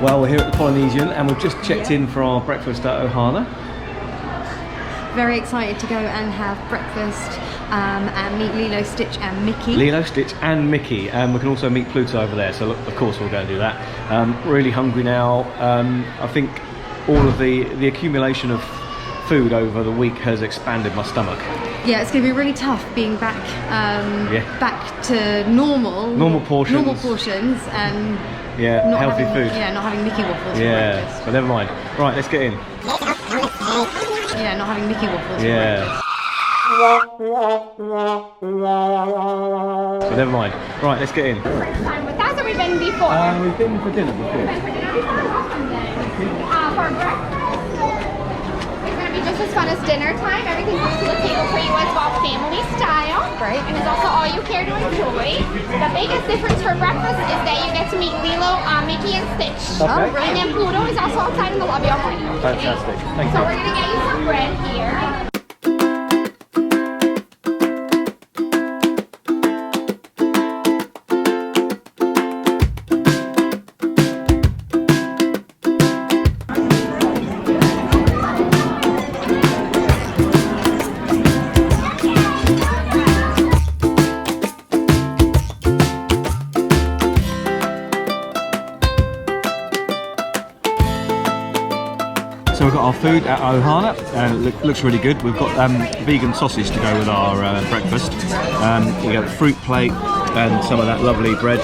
Well, we're here at the Polynesian and we've just checked in for our breakfast at Ohana. Very excited to go and have breakfast and meet Lilo, Stitch and Mickey. Lilo, Stitch and Mickey. And we can also meet Pluto over there, so look, of course we'll go and do that. Really hungry now. I think all of the accumulation of food over the week has expanded my stomach. Yeah, it's going to be really tough being back back to normal portions and not healthy food. Yeah, not having Mickey waffles for breakfast. But never mind. Right, let's get in. Yeah, not having Mickey waffles for breakfast. But never mind. Right, let's get in. First time with us, or we've been before? We've been for dinner before. For breakfast, it's going to be just as fun as dinner time. Everything comes to the table for you as well, family style. Right. And it's also all you care to enjoy. The biggest difference for breakfast is that you get to meet Lilo, Mickey, and Stitch. Okay. And then Pluto is also outside in the lobby all morning. Okay? Fantastic. Thank you. So we're going to get you some bread here. So we've got our food at Ohana, and it looks really good. We've got vegan sausage to go with our breakfast. We got a fruit plate and some of that lovely bread,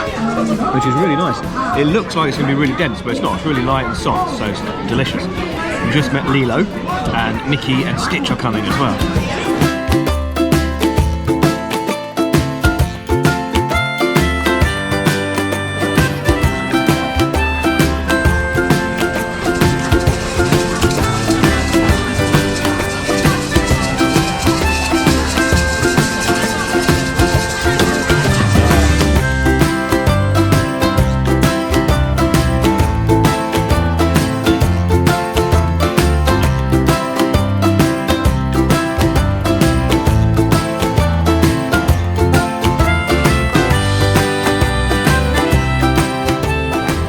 which is really nice. It looks like it's going to be really dense, but it's not. It's really light and soft, so it's delicious. We just met Lilo, and Mickey and Stitch are coming as well.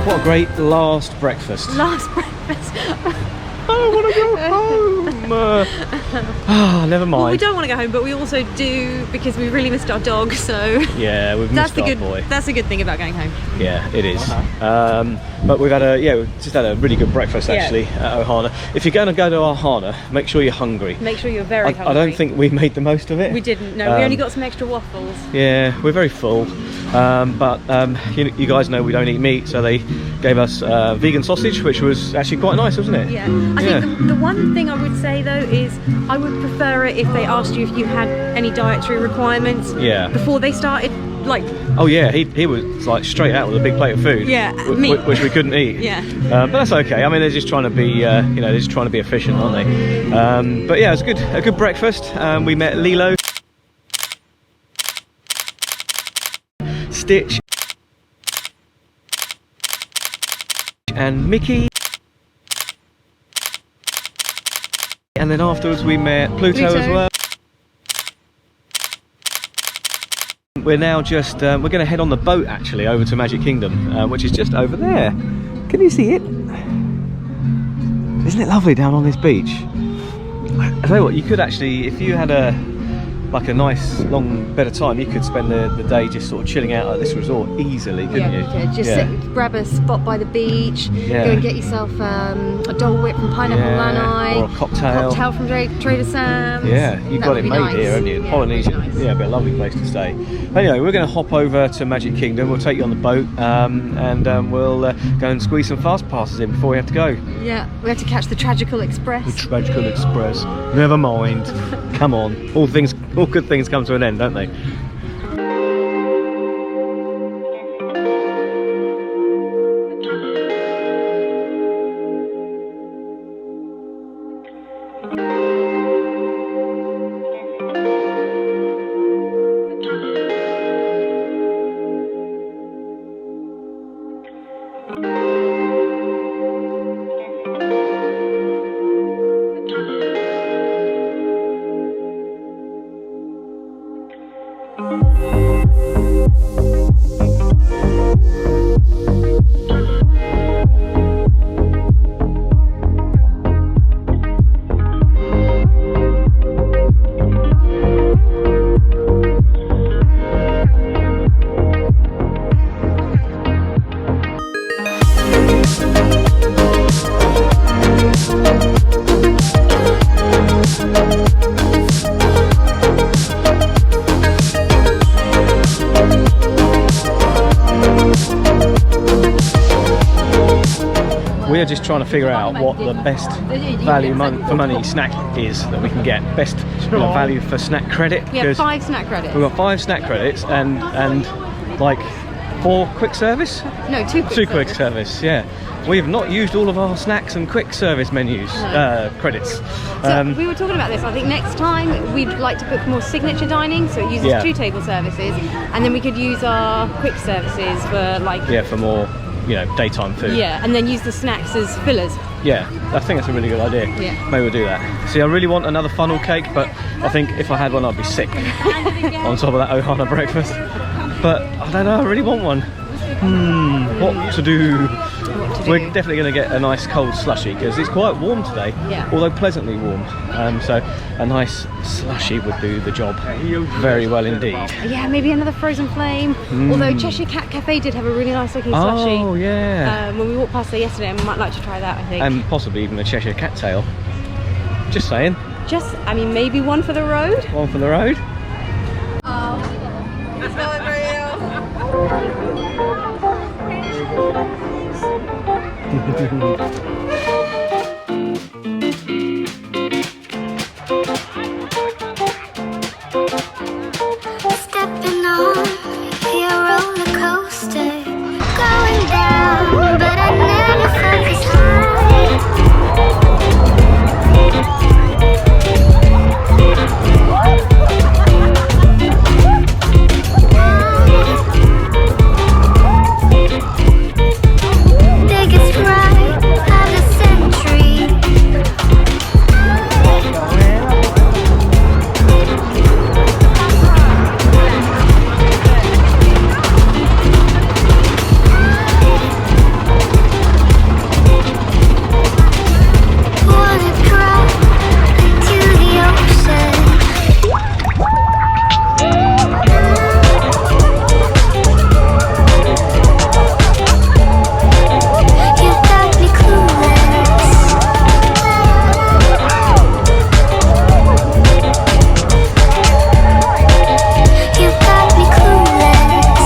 What a great last breakfast. Last breakfast. I want to go home. Never mind. Well, we don't want to go home, but we also do because we really missed our dog. So yeah, we've missed our boy. That's a good thing about going home. Yeah, it is. But we've had we've just had a really good breakfast actually at Ohana. If you're going to go to Ohana, make sure you're hungry. Make sure you're very hungry. I don't think we made the most of it. We didn't. No, we only got some extra waffles. Yeah, we're very full. But you guys know we don't eat meat, so they gave us vegan sausage, which was actually quite nice, wasn't it? Yeah. I think the one thing I would say though is I would prefer it if they asked you if you had any dietary requirements before they started. Like, oh yeah, he was like straight out with a big plate of food, which we couldn't eat. Yeah, but that's okay. I mean, they're just trying to be, they're just trying to be efficient, aren't they? But yeah, it was a good breakfast. We met Lilo, Stitch, and Mickey, and then afterwards we met Pluto as well. We're now just, we're going to head on the boat actually over to Magic Kingdom, which is just over there. Can you see it? Isn't it lovely down on this beach? I tell you what, you could actually, if you had a nice long bit of time, you could spend the day just sort of chilling out at this resort easily, couldn't you? Yeah, just sit, grab a spot by the beach, go and get yourself a Dole Whip from Pineapple Lanai, or a cocktail from Trader Sam's. Yeah, you've got it made here, haven't you? Polynesian. Nice. Yeah, it'd be a lovely place to stay. Anyway, we're going to hop over to Magic Kingdom. We'll take you on the boat, and we'll go and squeeze some fast passes in before we have to go. Yeah, we have to catch the Tragical Express. The Tragical Express. Never mind. Come on. All good things come to an end, don't they? We are just trying to figure out what the best value for money snack is that we can get. Best value for snack credit. We have 5 snack credits. We've got 5 snack credits and like 4 quick service? No, 2 quick service, yeah. We have not used all of our snacks and quick service menus, credits. So we were talking about this. I think next time we'd like to book more signature dining, so it uses 2 table services, and then we could use our quick services for like... Yeah, for more, you know, daytime food. Yeah, and then use the snacks as fillers. Yeah, I think that's a really good idea. Yeah. Maybe we'll do that. See, I really want another funnel cake, but I think if I had one, I'd be sick on top of that Ohana breakfast. But I don't know, I really want one. What to do? We're definitely going to get a nice cold slushy because it's quite warm today, although pleasantly warm. So a nice slushy would do the job very well indeed. Yeah, maybe another frozen flame. Although Cheshire Cat Cafe did have a really nice looking slushy. Oh yeah. When we walked past there yesterday, I might like to try that. I think. And possibly even a Cheshire Cat tail. Just saying. I mean, maybe one for the road. One for the road. Oh, that's not for you. Stepping on your roller coaster, going down, but I never felt this biggest ride of the century. Wanna cry into the ocean. You got me clueless. You got me clueless.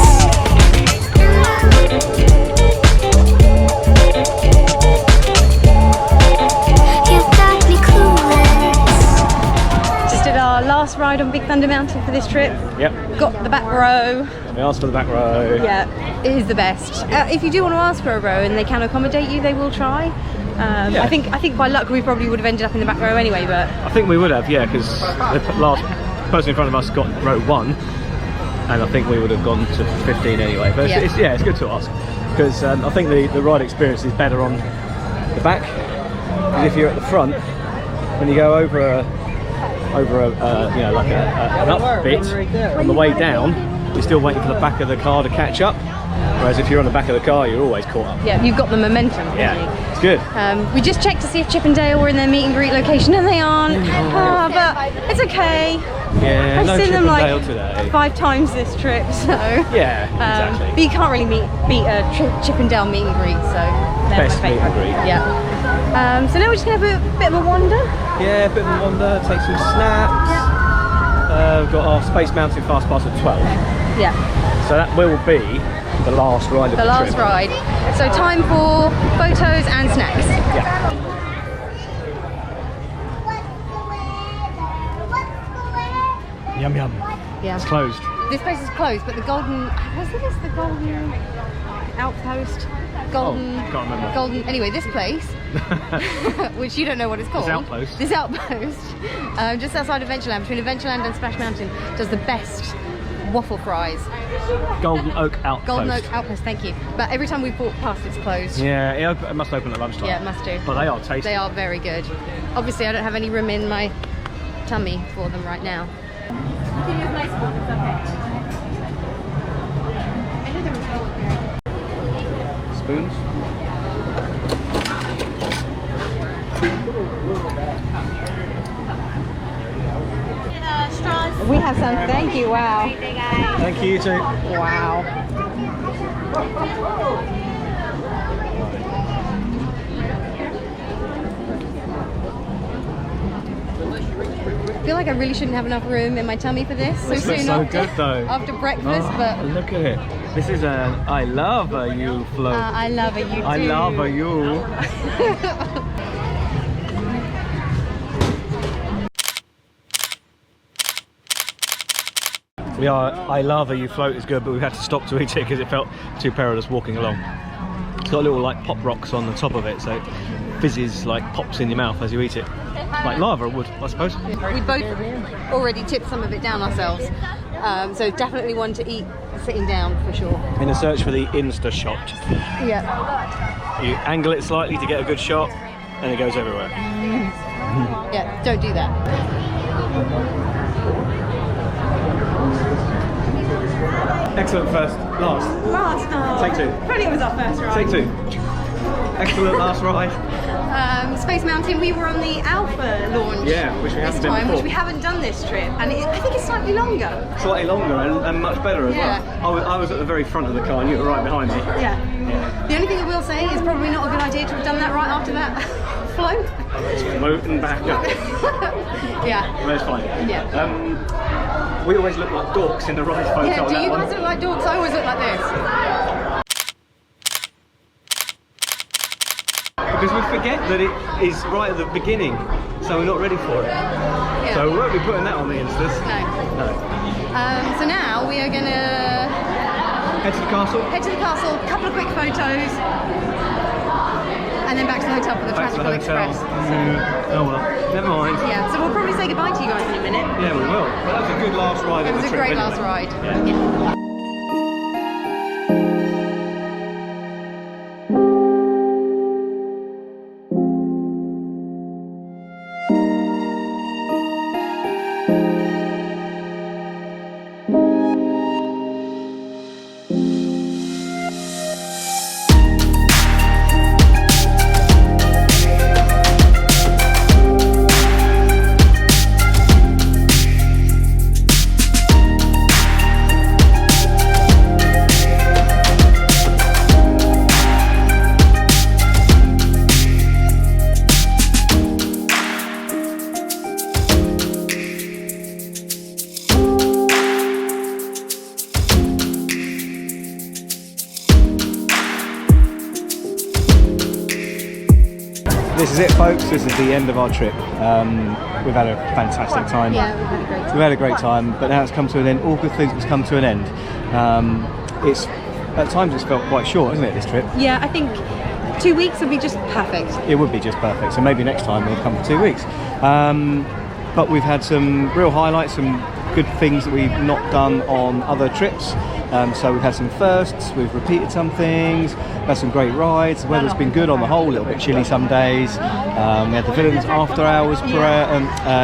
You got me clueless. Just did our last ride on Big Thunder Mountain for this trip. Yep. Got the back row. We asked for the back row. Yeah, it is the best. If you do want to ask for a row and they can accommodate you, they will try. Yeah. I think by luck we probably would have ended up in the back row anyway, but I think we would have, yeah, because the last person in front of us got row 1, and I think we would have gone to 15 anyway. But it's good to ask because I think the ride experience is better on the back. Because if you're at the front, when you go over a you know, like an up bit on the way down, you're still waiting for the back of the car to catch up. Whereas if you're on the back of the car, you're always caught up. yeah, you've got the momentum. Yeah, it's good. We just checked to see if Chip and Dale were in their meet and greet location, and they aren't. But it's okay. Yeah, I've no seen Chip them and like Dale today. 5 times this trip, so Yeah, exactly. But you can't really beat a Chip and Dale meet and greet, so they're Best my meet and favourite. greet. Yeah. So now we're just gonna have a bit of a wander. Yeah, a bit of a wander, take some snaps. We've got our Space Mountain Fast Pass at 12. Yeah. So that will be the last ride of the last trip. ride. So time for photos and snacks. Yeah. Yum yum. Yeah. It's closed. This place is closed, but the golden, was this the golden outpost? Golden, can't remember. Golden, anyway, this place, which you don't know what it's called. This outpost. Just outside Adventureland, between Adventureland and Splash Mountain, does the best waffle fries. Golden Oak Outpost. Golden Oak Outpost, thank you. But every time we've walked past, it's closed. Yeah, it must open at lunchtime. Yeah, it must do. But they are tasty. They are very good. Obviously, I don't have any room in my tummy for them right now. Spoons? We have some, thank you, wow. Thank you, you too. Wow. like I really shouldn't have enough room in my tummy for this so soon after breakfast, but look at it. This is an I love a you float. I love it, you do. I love a you. I love a you float is good, but we've had to stop to eat it because it felt too perilous walking along. It's got little like pop rocks on the top of it, so it fizzes, like pops in your mouth as you eat it. Like lava would, I suppose. We both already tipped some of it down ourselves, so definitely one to eat sitting down for sure. In a search for the Insta shot. Yeah. You angle it slightly to get a good shot, and it goes everywhere. Yeah, don't do that. Excellent first, last. Take two. Probably it was our first ride. Take two. Excellent last ride. Space Mountain, we were on the Alpha launch. Yeah, which we haven't done before. Which we haven't done this trip, and I think it's slightly longer. Slightly longer and much better as well. I was at the very front of the car and you were right behind me. Yeah. The only thing I will say is probably not a good idea to have done that right after that float. It's floating back up. Yeah. That's fine. Yeah. We always look like dorks in the ride photo. Yeah, do you guys look like dorks? I always look like this. Because we forget that it is right at the beginning, so we're not ready for it. Yeah. So we won't be putting that on the Instas. No. So now we are going to head to the castle. Head to the castle, a couple of quick photos, and then back to the hotel for the Transport Express. Oh well, never mind. Yeah, so we'll probably say goodbye to you guys in a minute. Yeah, we will. But that was a good last ride of the trip. It was a great anyway. last ride. Yeah. This is it, folks. This is the end of our trip. We've had a fantastic time. Yeah, we've had a great time. We've had a great time, but now it's come to an end. All good things must come to an end. It's at times it's felt quite short, isn't it, this trip? Yeah, I think 2 weeks would be just perfect. It would be just perfect. So maybe next time we'll come for 2 weeks. But we've had some real highlights, some good things that we've not done on other trips. So we've had some firsts, we've repeated some things, had some great rides. The weather's been good on the whole, a little bit chilly some days. We had the Villains After Hours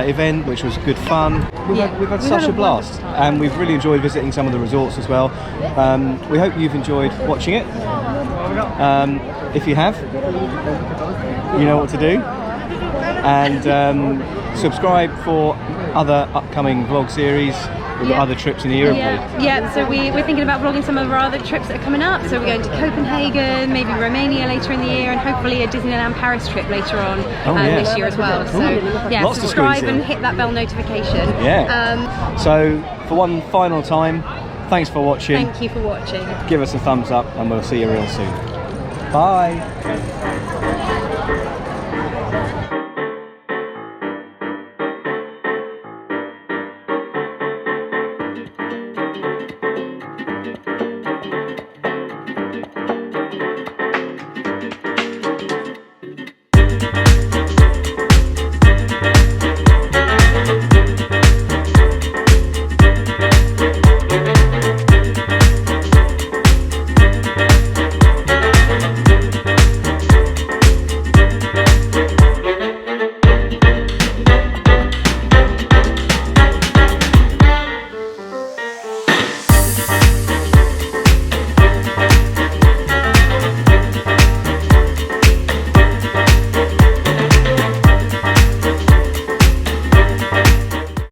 event, which was good fun. We've had such a blast, and we've really enjoyed visiting some of the resorts as well. We hope you've enjoyed watching it. If you have, you know what to do. And subscribe for other upcoming vlog series. We've got other trips in the year. Yeah, so we're thinking about vlogging some of our other trips that are coming up. So we're going to Copenhagen, maybe Romania later in the year, and hopefully a Disneyland Paris trip later on this year as well. So yeah, lots subscribe and hit that bell notification. Yeah. So for one final time, thanks for watching. Thank you for watching. Give us a thumbs up and we'll see you real soon. Bye.